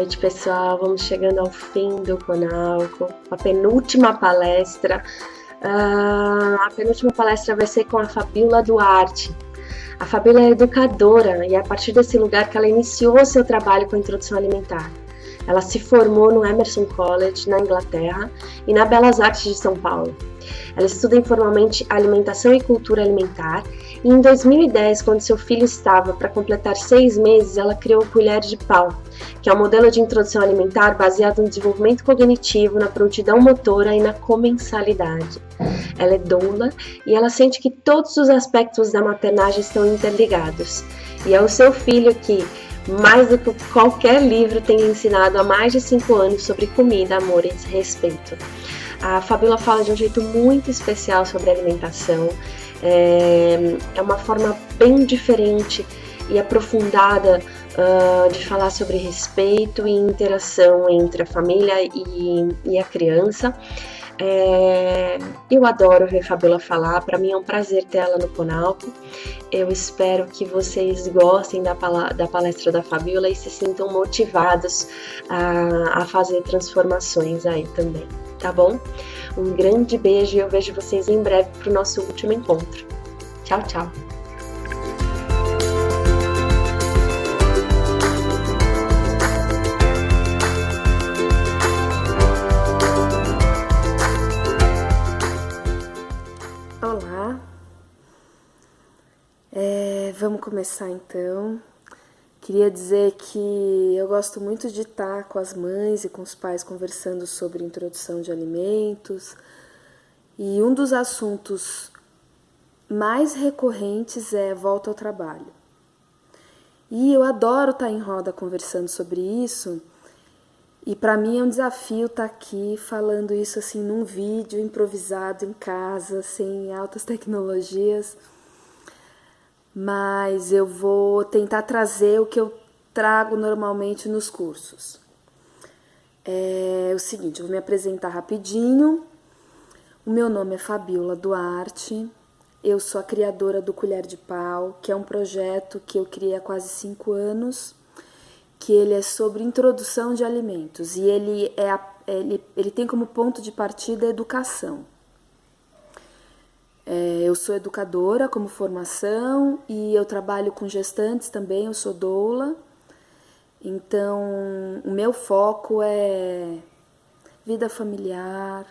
noite, pessoal. Vamos chegando ao fim do Conalco, a penúltima palestra. A penúltima palestra vai ser com a Fabíola Duarte. A Fabíola é educadora e é a partir desse lugar que ela iniciou seu trabalho com a introdução alimentar. Ela se formou no Emerson College, na Inglaterra, e na Belas Artes de São Paulo. Ela estuda informalmente alimentação e cultura alimentar, e em 2010, quando seu filho estava para completar 6 meses, ela criou o Colher de Pau, que é um modelo de introdução alimentar baseado no desenvolvimento cognitivo, na prontidão motora e na comensalidade. Ela é doula e ela sente que todos os aspectos da maternagem estão interligados. E é o seu filho que, mais do que qualquer livro, tem ensinado há mais de 5 anos sobre comida, amor e respeito. A Fabíola fala de um jeito muito especial sobre alimentação. É uma forma bem diferente e aprofundada de falar sobre respeito e interação entre a família e a criança. Eu adoro ver a Fabíola falar, para mim é um prazer ter ela no Conalco. Eu espero que vocês gostem da palestra da Fabíola e se sintam motivados a fazer transformações aí também, tá bom? Um grande beijo e eu vejo vocês em breve para o nosso último encontro. Tchau, tchau! Olá, vamos começar então. Queria dizer que eu gosto muito de estar com as mães e com os pais conversando sobre introdução de alimentos, e um dos assuntos mais recorrentes é volta ao trabalho. E eu adoro estar em roda conversando sobre isso, e para mim é um desafio estar aqui falando isso assim num vídeo improvisado em casa, sem altas tecnologias. Mas eu vou tentar trazer o que eu trago normalmente nos cursos. É o seguinte, eu vou me apresentar rapidinho. O meu nome é Fabíola Duarte, eu sou a criadora do Colher de Pau, que é um projeto que eu criei há quase 5 anos, que ele é sobre introdução de alimentos, e ele tem como ponto de partida a educação. Eu sou educadora como formação e eu trabalho com gestantes também, eu sou doula. Então, o meu foco é vida familiar,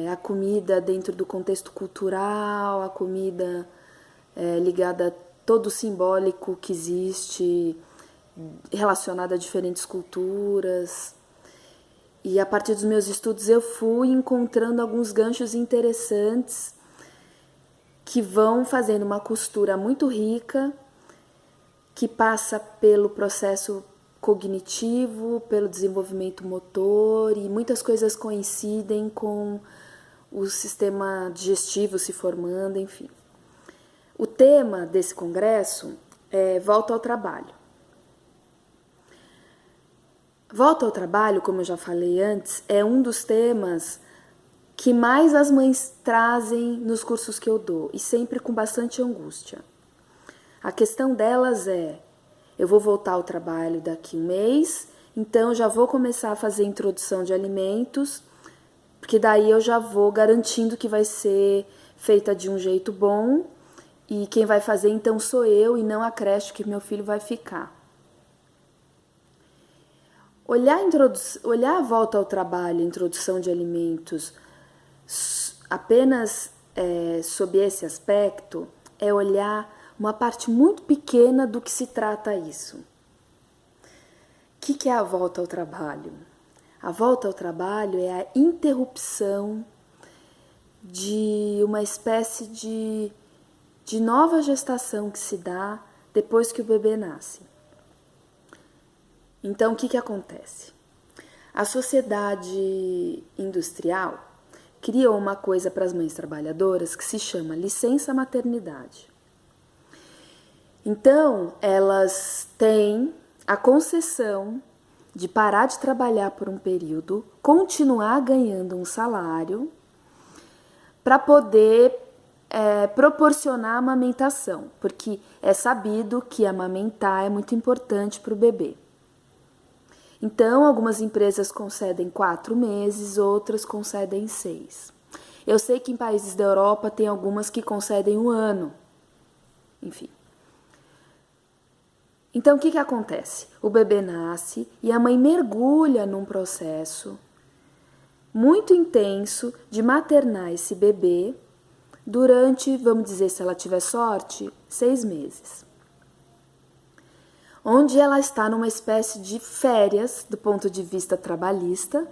a comida dentro do contexto cultural, a comida ligada a todo o simbólico que existe, relacionado a diferentes culturas. E a partir dos meus estudos eu fui encontrando alguns ganchos interessantes que vão fazendo uma costura muito rica, que passa pelo processo cognitivo, pelo desenvolvimento motor, e muitas coisas coincidem com o sistema digestivo se formando, enfim. O tema desse congresso é Volta ao Trabalho. Volta ao trabalho, como eu já falei antes, é um dos temas que mais as mães trazem nos cursos que eu dou, e sempre com bastante angústia. A questão delas é, eu vou voltar ao trabalho daqui 1 mês, então já vou começar a fazer introdução de alimentos, porque daí eu já vou garantindo que vai ser feita de um jeito bom, e quem vai fazer então sou eu e não a creche que meu filho vai ficar. Olhar a volta ao trabalho, a introdução de alimentos, apenas sob esse aspecto, é olhar uma parte muito pequena do que se trata isso. O que é a volta ao trabalho? A volta ao trabalho é a interrupção de uma espécie de nova gestação que se dá depois que o bebê nasce. Então, o que acontece? A sociedade industrial criou uma coisa para as mães trabalhadoras que se chama licença maternidade. Então, elas têm a concessão de parar de trabalhar por um período, continuar ganhando um salário para poder proporcionar a amamentação, porque é sabido que amamentar é muito importante para o bebê. Então, algumas empresas concedem 4 meses, outras concedem 6. Eu sei que em países da Europa tem algumas que concedem 1 ano. Enfim. Então, o que acontece? O bebê nasce e a mãe mergulha num processo muito intenso de maternar esse bebê durante, vamos dizer, se ela tiver sorte, 6 meses. Onde ela está numa espécie de férias do ponto de vista trabalhista,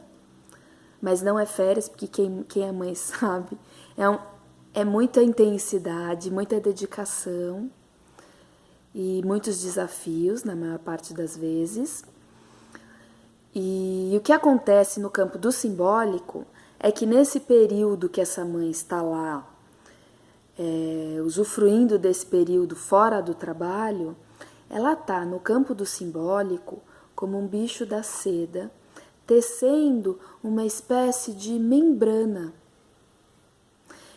mas não é férias, porque quem é mãe sabe, é muita intensidade, muita dedicação e muitos desafios, na maior parte das vezes. E o que acontece no campo do simbólico é que nesse período que essa mãe está lá, usufruindo desse período fora do trabalho, ela está no campo do simbólico como um bicho da seda, tecendo uma espécie de membrana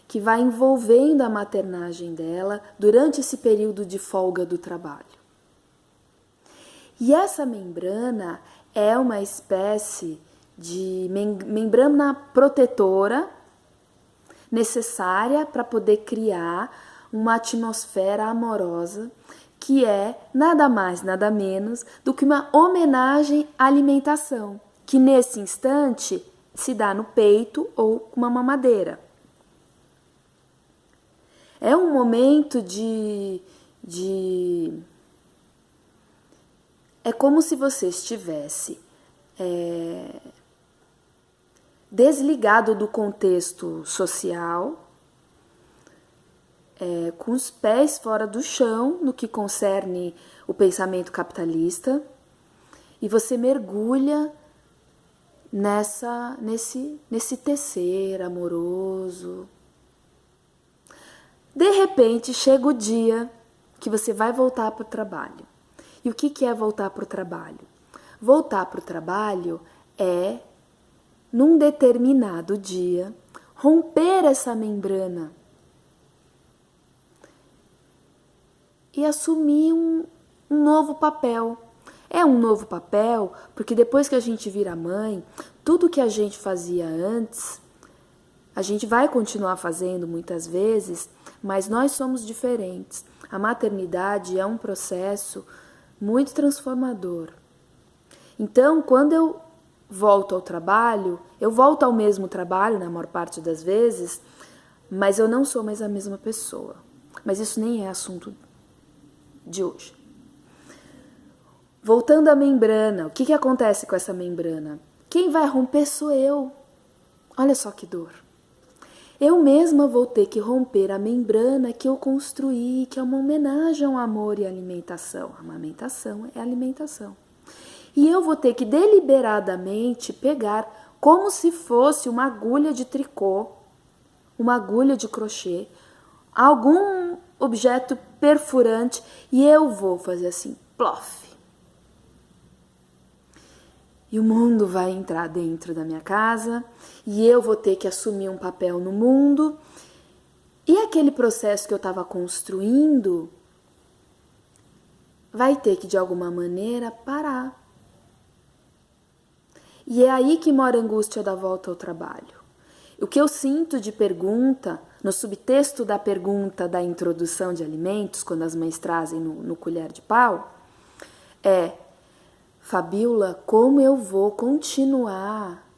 que vai envolvendo a maternagem dela durante esse período de folga do trabalho. E essa membrana é uma espécie de membrana protetora necessária para poder criar uma atmosfera amorosa que é nada mais, nada menos do que uma homenagem à alimentação, que nesse instante se dá no peito ou com uma mamadeira. É um momento É como se você estivesse desligado do contexto social, com os pés fora do chão no que concerne o pensamento capitalista, e você mergulha nesse tecer amoroso. De repente chega o dia que você vai voltar para o trabalho. E o que é voltar para o trabalho? Voltar para o trabalho é, num determinado dia, romper essa membrana e assumir um novo papel. É um novo papel porque depois que a gente vira mãe, tudo que a gente fazia antes, a gente vai continuar fazendo muitas vezes, mas nós somos diferentes. A maternidade é um processo muito transformador. Então, quando eu volto ao trabalho, eu volto ao mesmo trabalho na maior parte das vezes, mas eu não sou mais a mesma pessoa. Mas isso nem é assunto de hoje. Voltando à membrana, o que acontece com essa membrana? Quem vai romper sou eu. Olha só que dor. Eu mesma vou ter que romper a membrana que eu construí, que é uma homenagem ao amor e à alimentação. A amamentação é alimentação. E eu vou ter que deliberadamente pegar como se fosse uma agulha de tricô, uma agulha de crochê, algum objeto perfurante, e eu vou fazer assim, plof. E o mundo vai entrar dentro da minha casa, e eu vou ter que assumir um papel no mundo. E aquele processo que eu estava construindo vai ter que, de alguma maneira, parar. E é aí que mora a angústia da volta ao trabalho. O que eu sinto de pergunta, no subtexto da pergunta da introdução de alimentos, quando as mães trazem no colher de pau, é: Fabíola, como eu vou continuar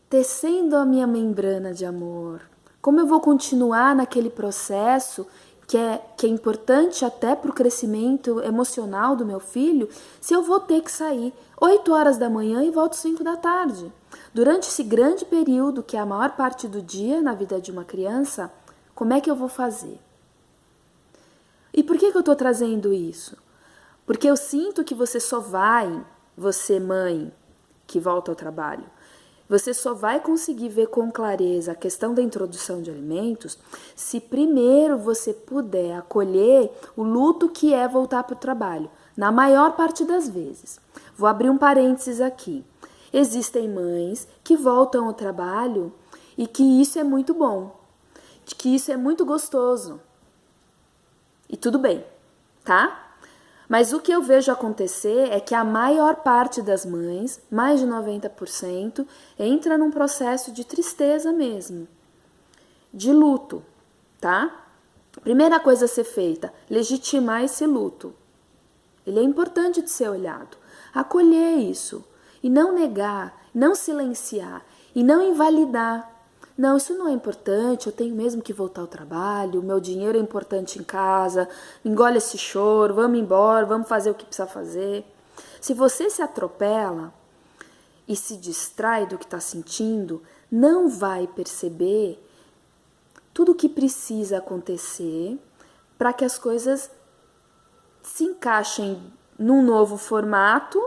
tecendo a minha membrana de amor? Como eu vou continuar naquele processo que é importante até para o crescimento emocional do meu filho, se eu vou ter que sair 8 horas da manhã e volto 5 da tarde? Durante esse grande período, que é a maior parte do dia na vida de uma criança, como é que eu vou fazer? E por que eu estou trazendo isso? Porque eu sinto que você mãe que volta ao trabalho, você só vai conseguir ver com clareza a questão da introdução de alimentos se primeiro você puder acolher o luto que é voltar para o trabalho, na maior parte das vezes. Vou abrir um parênteses aqui. Existem mães que voltam ao trabalho e que isso é muito bom, que isso é muito gostoso. E tudo bem, tá? Mas o que eu vejo acontecer é que a maior parte das mães, mais de 90%, entra num processo de tristeza mesmo, de luto, tá? Primeira coisa a ser feita, legitimar esse luto. Ele é importante de ser olhado. Acolher isso e não negar, não silenciar e não invalidar. Não, isso não é importante, eu tenho mesmo que voltar ao trabalho, o meu dinheiro é importante em casa, engole esse choro, vamos embora, vamos fazer o que precisa fazer. Se você se atropela e se distrai do que está sentindo, não vai perceber tudo o que precisa acontecer para que as coisas se encaixem num novo formato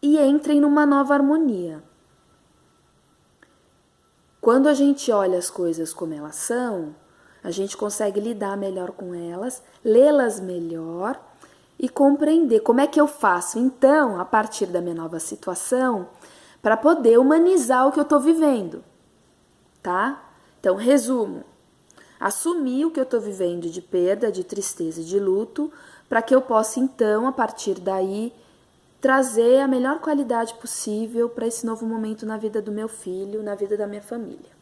e entrem numa nova harmonia. Quando a gente olha as coisas como elas são, a gente consegue lidar melhor com elas, lê-las melhor e compreender como é que eu faço, então, a partir da minha nova situação, para poder humanizar o que eu estou vivendo, tá? Então, resumo, assumir o que eu estou vivendo de perda, de tristeza e de luto, para que eu possa, então, a partir daí, trazer a melhor qualidade possível para esse novo momento na vida do meu filho, na vida da minha família.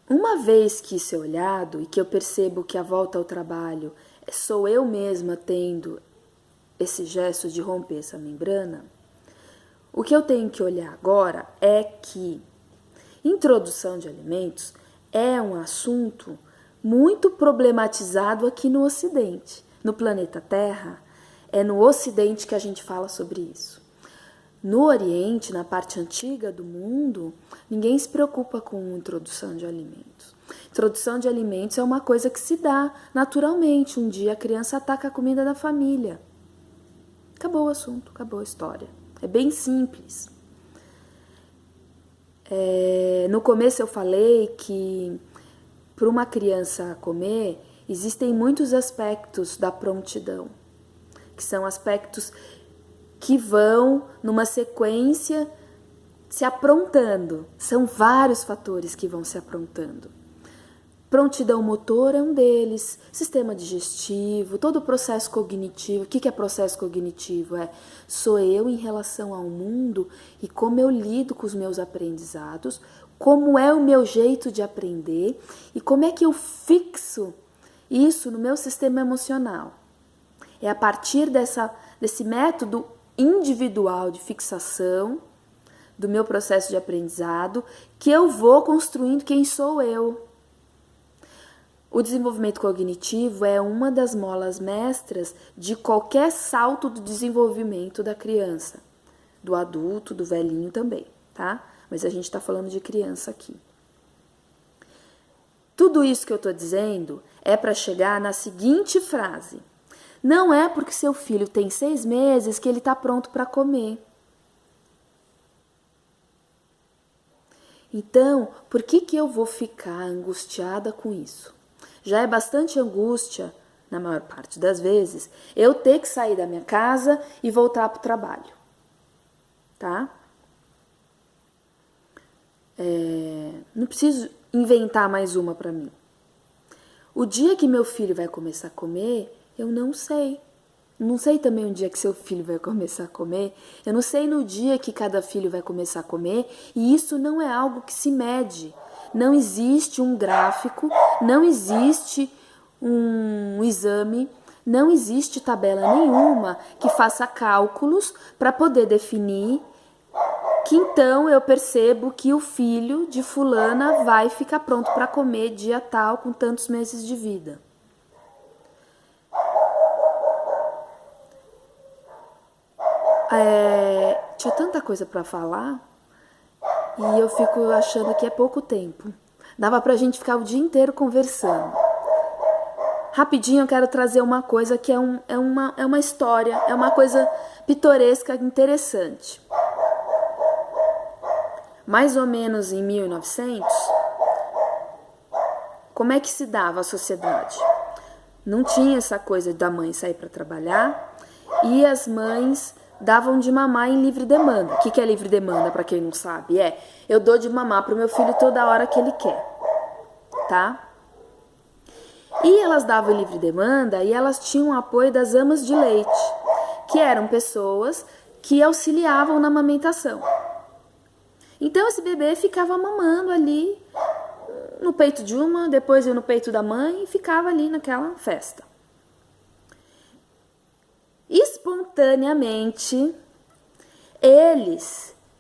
Uma vez que isso é olhado e que eu percebo que a volta ao trabalho sou eu mesma tendo esse gesto de romper essa membrana, o que eu tenho que olhar agora é que introdução de alimentos é um assunto muito problematizado aqui no Ocidente. No planeta Terra, é no Ocidente que a gente fala sobre isso. No Oriente, na parte antiga do mundo, ninguém se preocupa com introdução de alimentos. Introdução de alimentos é uma coisa que se dá naturalmente. Um dia a criança ataca a comida da família. Acabou o assunto, acabou a história. É bem simples. No começo eu falei que para uma criança comer, existem muitos aspectos da prontidão, que são aspectos que vão numa sequência se aprontando. São vários fatores que vão se aprontando. Prontidão motor é um deles, sistema digestivo, todo o processo cognitivo. O que é processo cognitivo? Sou eu em relação ao mundo e como eu lido com os meus aprendizados, como é o meu jeito de aprender e como é que eu fixo isso no meu sistema emocional. É a partir desse método individual de fixação do meu processo de aprendizado que eu vou construindo quem sou eu. O desenvolvimento cognitivo é uma das molas mestras de qualquer salto do desenvolvimento da criança, do adulto, do velhinho também, tá? Mas a gente está falando de criança aqui. Tudo isso que eu estou dizendo é para chegar na seguinte frase. Não é porque seu filho tem 6 meses que ele está pronto para comer. Então, por que eu vou ficar angustiada com isso? Já é bastante angústia, na maior parte das vezes, eu ter que sair da minha casa e voltar para o trabalho. Tá? Não preciso inventar mais uma para mim. O dia que meu filho vai começar a comer, eu não sei. Não sei também o dia que seu filho vai começar a comer. Eu não sei no dia que cada filho vai começar a comer. E isso não é algo que se mede. Não existe um gráfico, não existe um exame, não existe tabela nenhuma que faça cálculos para poder definir que então eu percebo que o filho de fulana vai ficar pronto para comer dia tal com tantos meses de vida. Tinha tanta coisa para falar e eu fico achando que é pouco tempo. Dava pra gente ficar o dia inteiro conversando. Rapidinho eu quero trazer uma coisa que é uma história, é uma coisa pitoresca, interessante. Mais ou menos em 1900, como é que se dava a sociedade? Não tinha essa coisa da mãe sair para trabalhar e as mães davam de mamar em livre demanda. O que é livre demanda, para quem não sabe? Eu dou de mamar pro meu filho toda hora que ele quer, tá? E elas davam livre demanda e elas tinham o apoio das amas de leite, que eram pessoas que auxiliavam na amamentação. Então esse bebê ficava mamando ali no peito de uma, depois ia no peito da mãe e ficava ali naquela festa. Espontaneamente,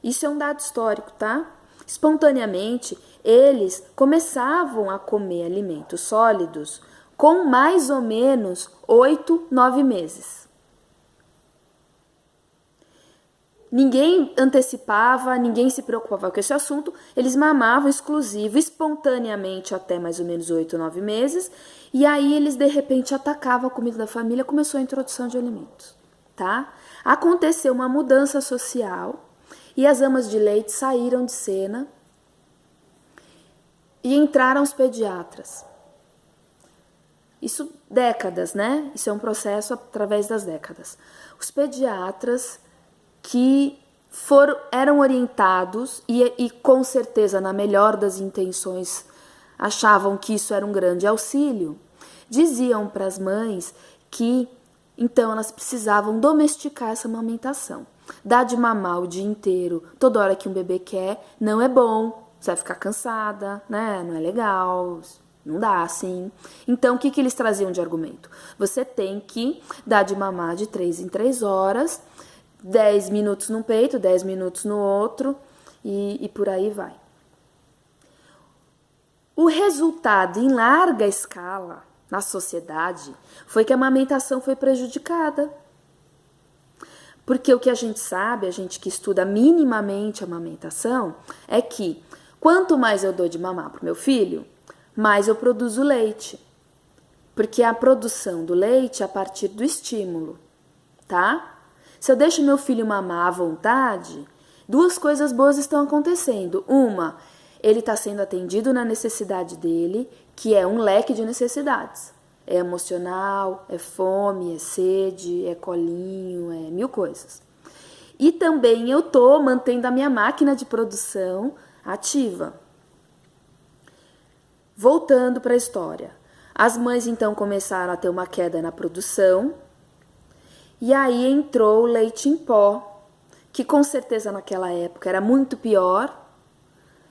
isso é um dado histórico, tá? Espontaneamente, eles começavam a comer alimentos sólidos com mais ou menos 8, 9 meses. Ninguém antecipava, ninguém se preocupava com esse assunto, eles mamavam exclusivo, espontaneamente até mais ou menos 8, 9 meses, e aí eles de repente atacavam a comida da família, começou a introdução de alimentos, tá? Aconteceu uma mudança social e as amas de leite saíram de cena e entraram os pediatras. Isso décadas, né? Isso é um processo através das décadas. Os pediatras que eram orientados e com certeza, na melhor das intenções, achavam que isso era um grande auxílio, diziam para as mães que então elas precisavam domesticar essa amamentação. Dar de mamar o dia inteiro, toda hora que um bebê quer, não é bom, você vai ficar cansada, né? Não é legal, não dá assim. Então, o que eles traziam de argumento? Você tem que dar de mamar de 3 em 3 horas, 10 minutos num peito, 10 minutos no outro, e por aí vai. O resultado em larga escala na sociedade foi que a amamentação foi prejudicada. Porque o que a gente sabe, a gente que estuda minimamente a amamentação, é que quanto mais eu dou de mamar para o meu filho, mais eu produzo leite. Porque a produção do leite é a partir do estímulo, tá? Se eu deixo meu filho mamar à vontade, 2 coisas boas estão acontecendo. Uma, ele está sendo atendido na necessidade dele, que é um leque de necessidades. É emocional, é fome, é sede, é colinho, é 1000 coisas. E também eu estou mantendo a minha máquina de produção ativa. Voltando para a história. As mães então começaram a ter uma queda na produção, e aí entrou o leite em pó, que com certeza naquela época era muito pior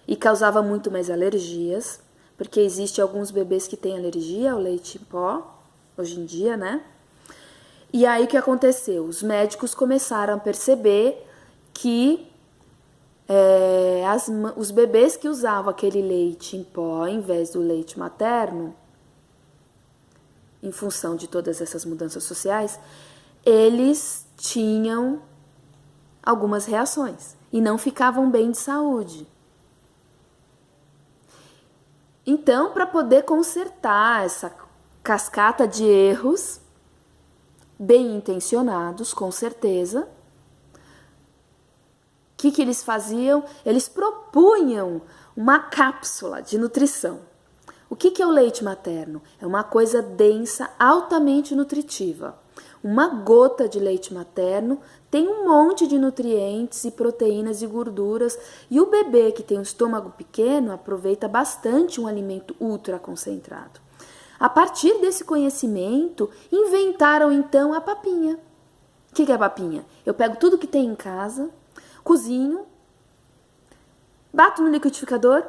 e causava muito mais alergias, porque existe alguns bebês que têm alergia ao leite em pó, hoje em dia, né? E aí o que aconteceu? Os médicos começaram a perceber que os bebês que usavam aquele leite em pó em vez do leite materno, em função de todas essas mudanças sociais, eles tinham algumas reações e não ficavam bem de saúde. Então, para poder consertar essa cascata de erros, bem intencionados, com certeza, o que eles faziam? Eles propunham uma cápsula de nutrição. O que é o leite materno? É uma coisa densa, altamente nutritiva. Uma gota de leite materno tem um monte de nutrientes e proteínas e gorduras, e o bebê que tem um estômago pequeno aproveita bastante um alimento ultra concentrado. A partir desse conhecimento, inventaram então a papinha. O que é a papinha? Eu pego tudo que tem em casa, cozinho, bato no liquidificador,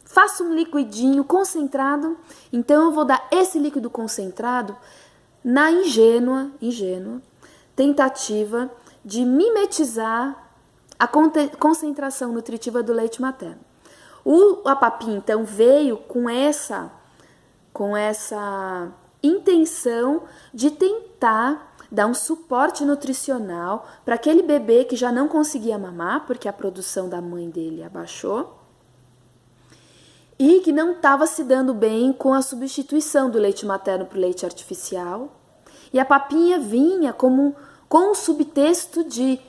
faço um liquidinho concentrado, então eu vou dar esse líquido concentrado na ingênua tentativa de mimetizar a concentração nutritiva do leite materno. A papinha, então, veio com essa intenção de tentar dar um suporte nutricional para aquele bebê que já não conseguia mamar, porque a produção da mãe dele abaixou, e que não estava se dando bem com a substituição do leite materno para o leite artificial. E a papinha vinha com um subtexto de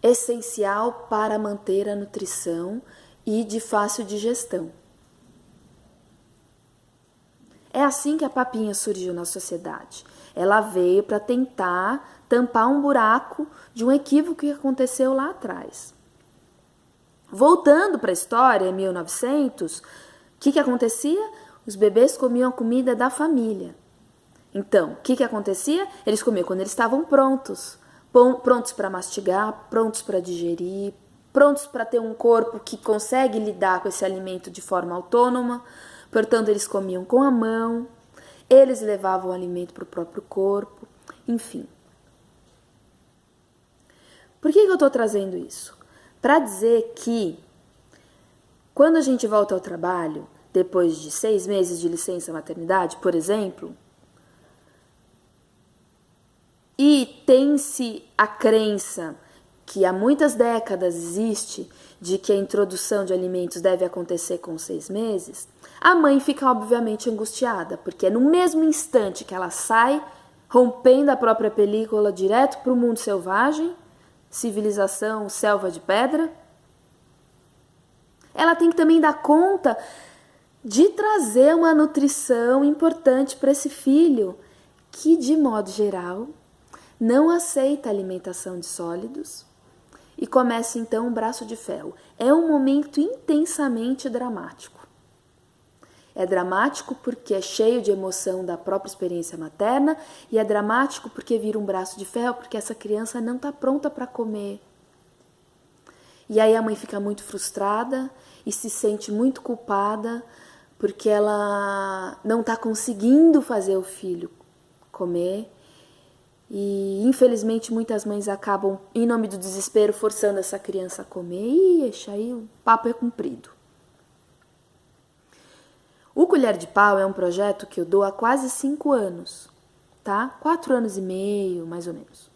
essencial para manter a nutrição e de fácil digestão. É assim que a papinha surgiu na sociedade. Ela veio para tentar tampar um buraco de um equívoco que aconteceu lá atrás. Voltando para a história, em 1900, o que acontecia? Os bebês comiam a comida da família. Então, o que acontecia? Eles comiam quando eles estavam prontos. Prontos para mastigar, prontos para digerir, prontos para ter um corpo que consegue lidar com esse alimento de forma autônoma. Portanto, eles comiam com a mão, eles levavam o alimento para o próprio corpo, enfim. Por que eu estou trazendo isso? Para dizer que quando a gente volta ao trabalho, depois de 6 meses de licença maternidade, por exemplo, e tem-se a crença que há muitas décadas existe de que a introdução de alimentos deve acontecer com 6 meses, a mãe fica obviamente angustiada, porque é no mesmo instante que ela sai, rompendo a própria película direto para o mundo selvagem, civilização, selva de pedra, ela tem que também dar conta de trazer uma nutrição importante para esse filho, que de modo geral não aceita alimentação de sólidos e começa então um braço de ferro. É um momento intensamente dramático. É dramático porque é cheio de emoção da própria experiência materna e é dramático porque vira um braço de ferro porque essa criança não está pronta para comer. E aí a mãe fica muito frustrada e se sente muito culpada porque ela não está conseguindo fazer o filho comer. E infelizmente muitas mães acabam, em nome do desespero, forçando essa criança a comer. E aí o papo é comprido. O Colher de Pau é um projeto que eu dou há quase 5 anos, tá? 4 anos e meio, mais ou menos.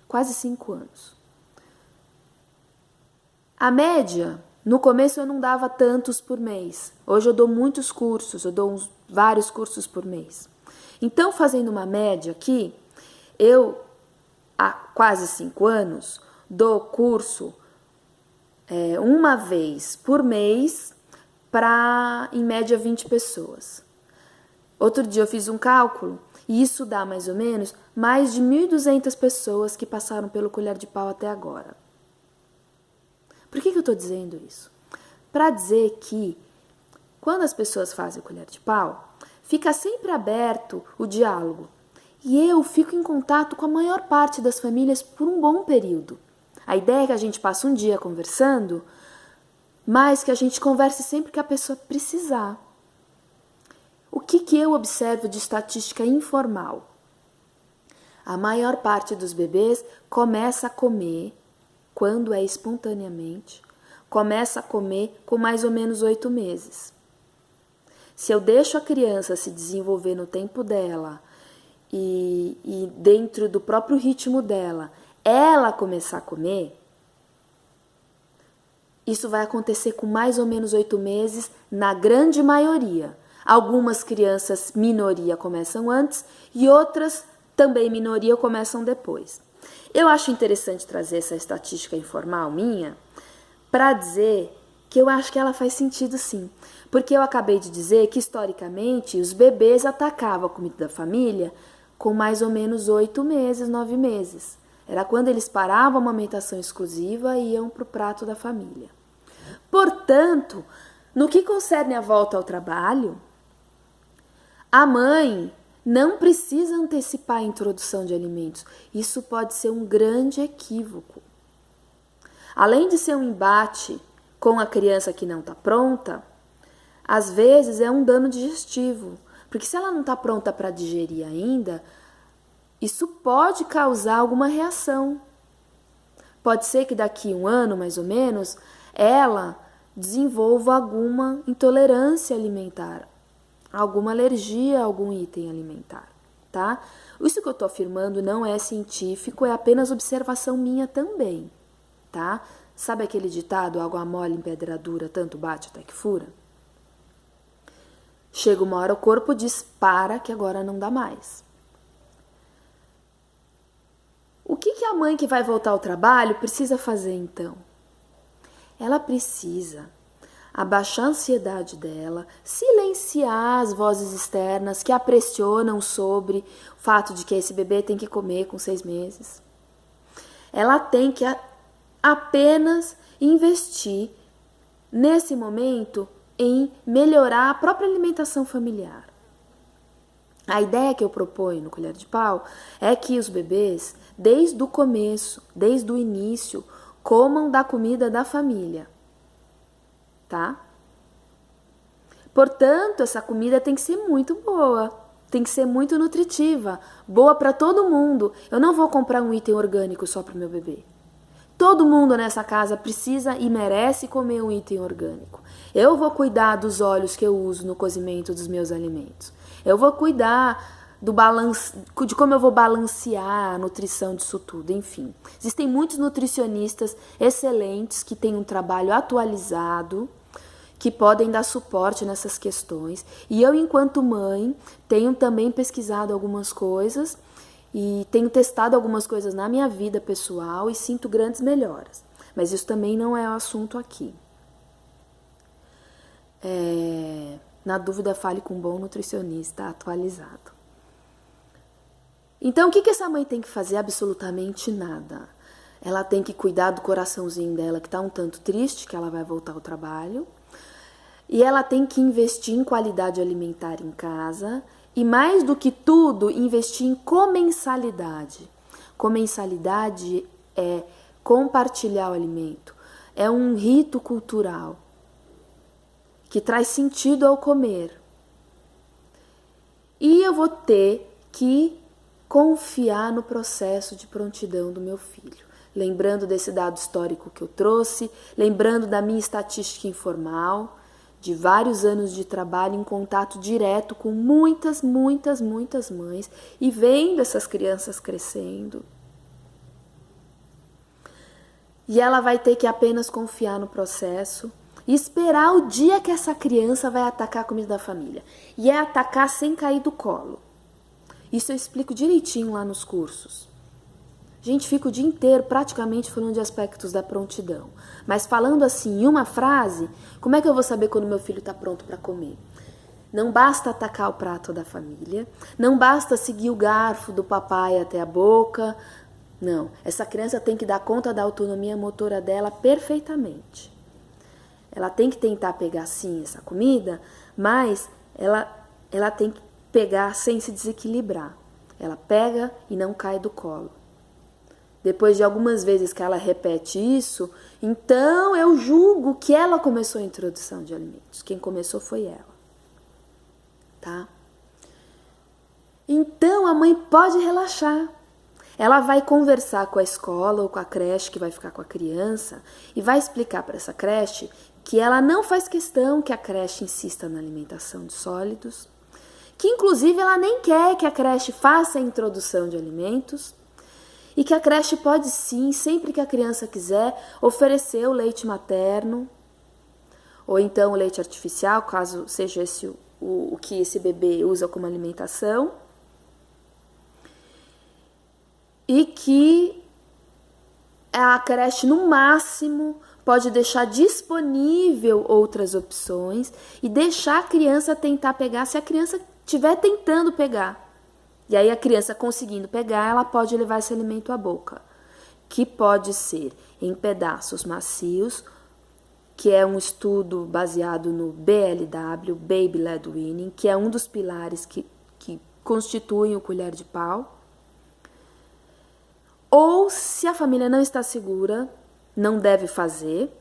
Quase 5 anos. A média, no começo eu não dava tantos por mês. Hoje eu dou muitos cursos, eu dou vários cursos por mês. Então, fazendo uma média aqui, eu, há quase 5 anos, dou curso uma vez por mês para, em média, 20 pessoas. Outro dia eu fiz um cálculo e isso dá mais ou menos mais de 1.200 pessoas que passaram pelo Colher de Pau até agora. Por que eu estou dizendo isso? Para dizer que quando as pessoas fazem o Colher de Pau, fica sempre aberto o diálogo. E eu fico em contato com a maior parte das famílias por um bom período. A ideia é que a gente passe um dia conversando, mas que a gente converse sempre que a pessoa precisar. O que eu observo de estatística informal? A maior parte dos bebês começa a comer, quando é espontaneamente, começa a comer com mais ou menos 8 meses. Se eu deixo a criança se desenvolver no tempo dela, e dentro do próprio ritmo dela, ela começar a comer, isso vai acontecer com mais ou menos 8 meses, na grande maioria. Algumas crianças, minoria, começam antes e outras, também minoria, começam depois. Eu acho interessante trazer essa estatística informal minha para dizer que eu acho que ela faz sentido sim. Porque eu acabei de dizer que, historicamente, os bebês atacavam a comida da família com mais ou menos 8 meses, 9 meses. Era quando eles paravam a amamentação exclusiva e iam para o prato da família. Portanto, no que concerne a volta ao trabalho, a mãe não precisa antecipar a introdução de alimentos. Isso pode ser um grande equívoco. Além de ser um embate com a criança que não está pronta, às vezes é um dano digestivo. Porque se ela não está pronta para digerir ainda, isso pode causar alguma reação. Pode ser que daqui a 1 ano, mais ou menos, ela desenvolva alguma intolerância alimentar, alguma alergia a algum item alimentar, tá? Isso que eu estou afirmando não é científico, é apenas observação minha também, tá? Sabe aquele ditado, água mole em pedra dura, tanto bate até que fura? Chega uma hora, o corpo diz, para que agora não dá mais. O que a mãe que vai voltar ao trabalho precisa fazer então? Ela precisa abaixar a ansiedade dela, silenciar as vozes externas que a pressionam sobre o fato de que esse bebê tem que comer com 6 meses. Ela tem que apenas investir nesse momento em melhorar a própria alimentação familiar. A ideia que eu proponho no Colher de Pau é que os bebês, desde o começo, desde o início, comam da comida da família, tá? Portanto, essa comida tem que ser muito boa, tem que ser muito nutritiva, boa para todo mundo. Eu não vou comprar um item orgânico só para o meu bebê. Todo mundo nessa casa precisa e merece comer um item orgânico. Eu vou cuidar dos óleos que eu uso no cozimento dos meus alimentos. Eu vou cuidar de como eu vou balancear a nutrição disso tudo, enfim. Existem muitos nutricionistas excelentes que têm um trabalho atualizado, que podem dar suporte nessas questões. E eu, enquanto mãe, tenho também pesquisado algumas coisas e tenho testado algumas coisas na minha vida pessoal e sinto grandes melhoras. Mas isso também não é o assunto aqui. Na dúvida, fale com um bom nutricionista atualizado. Então, o que essa mãe tem que fazer? Absolutamente nada. Ela tem que cuidar do coraçãozinho dela, que está um tanto triste, que ela vai voltar ao trabalho. E ela tem que investir em qualidade alimentar em casa. E, mais do que tudo, investir em comensalidade. Comensalidade é compartilhar o alimento. É um rito cultural que traz sentido ao comer. E eu vou ter que confiar no processo de prontidão do meu filho. Lembrando desse dado histórico que eu trouxe, lembrando da minha estatística informal, de vários anos de trabalho em contato direto com muitas mães e vendo essas crianças crescendo. E ela vai ter que apenas confiar no processo e esperar o dia que essa criança vai atacar a comida da família. E é atacar sem cair do colo. Isso eu explico direitinho lá nos cursos. A gente fica o dia inteiro praticamente falando de aspectos da prontidão. Mas falando assim em uma frase, como é que eu vou saber quando meu filho está pronto para comer? Não basta atacar o prato da família, não basta seguir o garfo do papai até a boca. Não, essa criança tem que dar conta da autonomia motora dela perfeitamente. Ela tem que tentar pegar sim essa comida, mas ela tem que pegar sem se desequilibrar. Ela pega e não cai do colo. Depois de algumas vezes que ela repete isso, então eu julgo que ela começou a introdução de alimentos. Quem começou foi ela. Tá? Então a mãe pode relaxar. Ela vai conversar com a escola ou com a creche que vai ficar com a criança e vai explicar para essa creche que ela não faz questão que a creche insista na alimentação de sólidos, que inclusive ela nem quer que a creche faça a introdução de alimentos e que a creche pode sim, sempre que a criança quiser, oferecer o leite materno ou então o leite artificial, caso seja esse o que esse bebê usa como alimentação, e que a creche no máximo pode deixar disponível outras opções e deixar a criança tentar pegar se a criança estiver tentando pegar. E aí a criança conseguindo pegar, ela pode levar esse alimento à boca, que pode ser em pedaços macios, que é um estudo baseado no BLW, Baby Led Weaning, que é um dos pilares que constituem o colher de pau. Ou se a família não está segura, não deve fazer,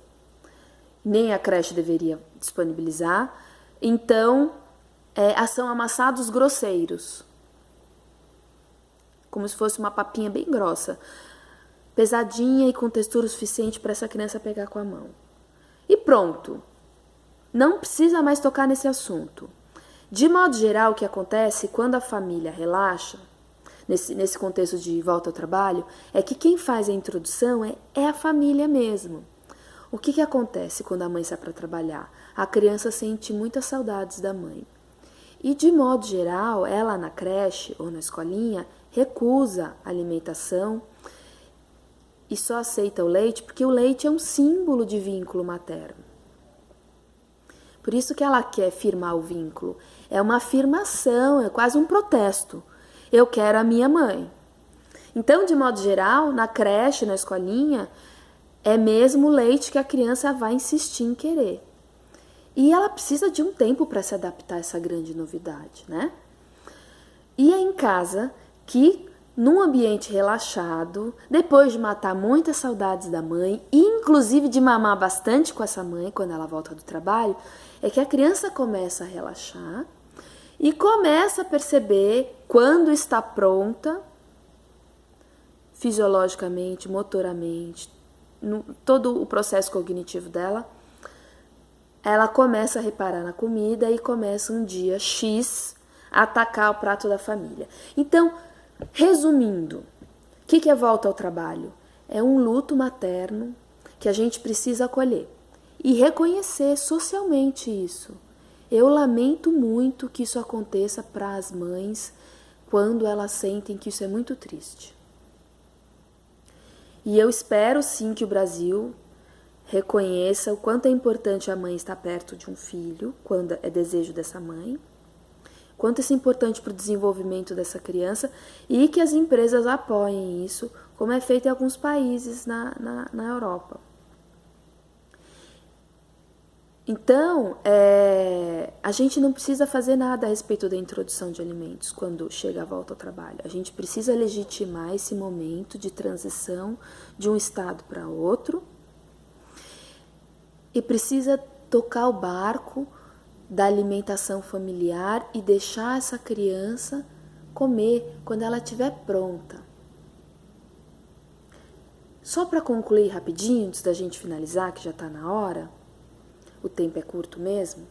nem a creche deveria disponibilizar, então são amassados grosseiros, como se fosse uma papinha bem grossa, pesadinha e com textura suficiente para essa criança pegar com a mão. E pronto, não precisa mais tocar nesse assunto. De modo geral, o que acontece quando a família relaxa, nesse contexto de volta ao trabalho, é que quem faz a introdução é a família mesmo. O que acontece quando a mãe sai para trabalhar? A criança sente muitas saudades da mãe. E, de modo geral, ela na creche ou na escolinha recusa a alimentação e só aceita o leite porque o leite é um símbolo de vínculo materno. Por isso que ela quer firmar o vínculo. É uma afirmação, é quase um protesto. Eu quero a minha mãe. Então, de modo geral, na creche, na escolinha, é mesmo o leite que a criança vai insistir em querer. E ela precisa de um tempo para se adaptar a essa grande novidade, né? E é em casa que, num ambiente relaxado, depois de matar muitas saudades da mãe, e inclusive de mamar bastante com essa mãe quando ela volta do trabalho, é que a criança começa a relaxar e começa a perceber quando está pronta, fisiologicamente, motoramente, todo o processo cognitivo dela. Ela começa a reparar na comida e começa um dia X a atacar o prato da família. Então, resumindo, o que é volta ao trabalho? É um luto materno que a gente precisa acolher e reconhecer socialmente isso. Eu lamento muito que isso aconteça para as mães quando elas sentem que isso é muito triste. E eu espero sim que o Brasil reconheça o quanto é importante a mãe estar perto de um filho, quando é desejo dessa mãe, quanto isso é importante para o desenvolvimento dessa criança e que as empresas apoiem isso, como é feito em alguns países na Europa. Então, a gente não precisa fazer nada a respeito da introdução de alimentos quando chega a volta ao trabalho. A gente precisa legitimar esse momento de transição de um estado para outro e precisa tocar o barco da alimentação familiar e deixar essa criança comer quando ela estiver pronta. Só para concluir rapidinho, antes da gente finalizar, que já está na hora, o tempo é curto mesmo.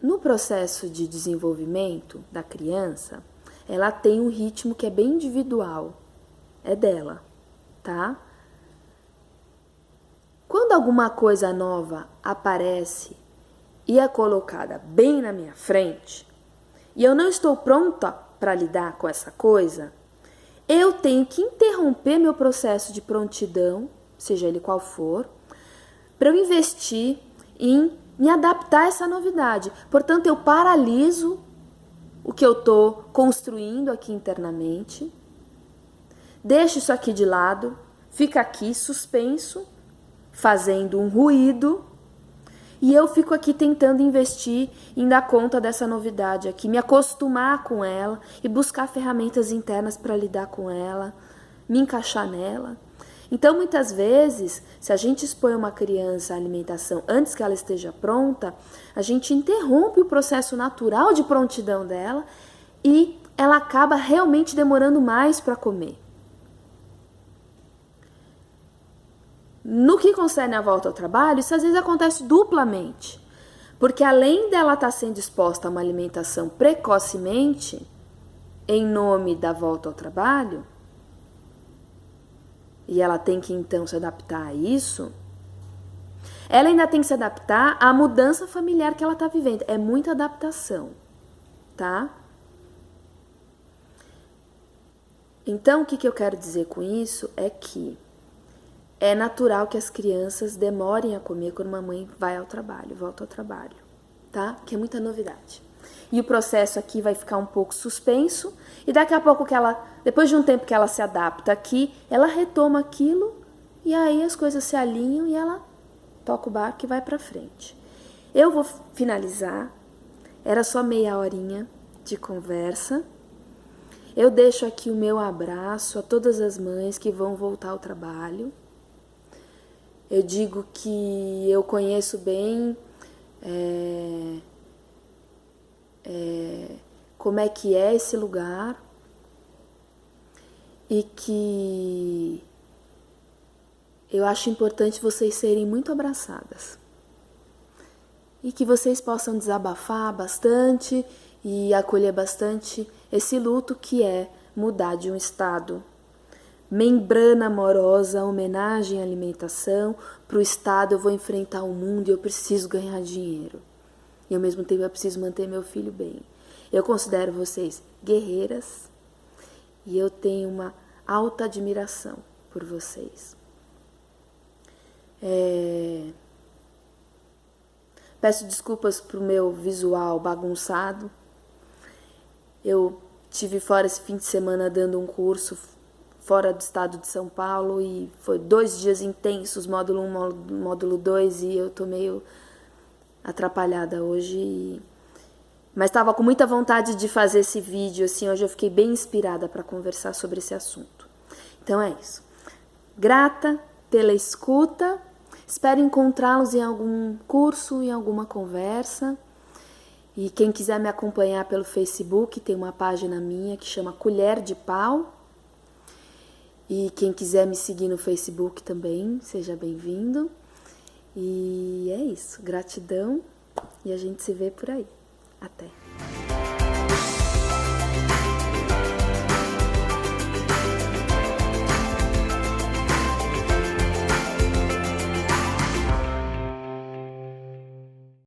No processo de desenvolvimento da criança, ela tem um ritmo que é bem individual, é dela, tá? Quando alguma coisa nova aparece e é colocada bem na minha frente, e eu não estou pronta para lidar com essa coisa, eu tenho que interromper meu processo de prontidão, seja ele qual for, para eu investir em me adaptar a essa novidade. Portanto, eu paraliso o que eu estou construindo aqui internamente, deixo isso aqui de lado, fica aqui suspenso, fazendo um ruído, e eu fico aqui tentando investir em dar conta dessa novidade aqui, me acostumar com ela e buscar ferramentas internas para lidar com ela, me encaixar nela. Então, muitas vezes, se a gente expõe uma criança à alimentação antes que ela esteja pronta, a gente interrompe o processo natural de prontidão dela e ela acaba realmente demorando mais para comer. No que concerne a volta ao trabalho, isso às vezes acontece duplamente, porque além dela estar sendo exposta a uma alimentação precocemente, em nome da volta ao trabalho, e ela tem que então se adaptar a isso, ela ainda tem que se adaptar à mudança familiar que ela está vivendo. É muita adaptação, tá? Então, o que eu quero dizer com isso é que é natural que as crianças demorem a comer quando uma mãe vai ao trabalho, volta ao trabalho, tá? Que é muita novidade. E o processo aqui vai ficar um pouco suspenso e daqui a pouco depois de um tempo que ela se adapta aqui, ela retoma aquilo e aí as coisas se alinham e ela toca o barco e vai pra frente. Eu vou finalizar, era só meia horinha de conversa. Eu deixo aqui o meu abraço a todas as mães que vão voltar ao trabalho. Eu digo que eu conheço bem como é que é esse lugar e que eu acho importante vocês serem muito abraçadas e que vocês possam desabafar bastante e acolher bastante esse luto que é mudar de um estado membrana amorosa, homenagem à alimentação, para o estado eu vou enfrentar o mundo e eu preciso ganhar dinheiro. E ao mesmo tempo eu preciso manter meu filho bem. Eu considero vocês guerreiras e eu tenho uma alta admiração por vocês. Peço desculpas pro meu visual bagunçado. Eu tive fora esse fim de semana dando um curso fora do estado de São Paulo e foi 2 dias intensos, módulo 1, módulo 2, e eu tô meio atrapalhada hoje. Mas estava com muita vontade de fazer esse vídeo, assim, hoje eu fiquei bem inspirada para conversar sobre esse assunto. Então é isso. Grata pela escuta, espero encontrá-los em algum curso, em alguma conversa. E quem quiser me acompanhar pelo Facebook, tem uma página minha que chama Colher de Pau. E quem quiser me seguir no Facebook também, seja bem-vindo. E é isso, gratidão e a gente se vê por aí. Até!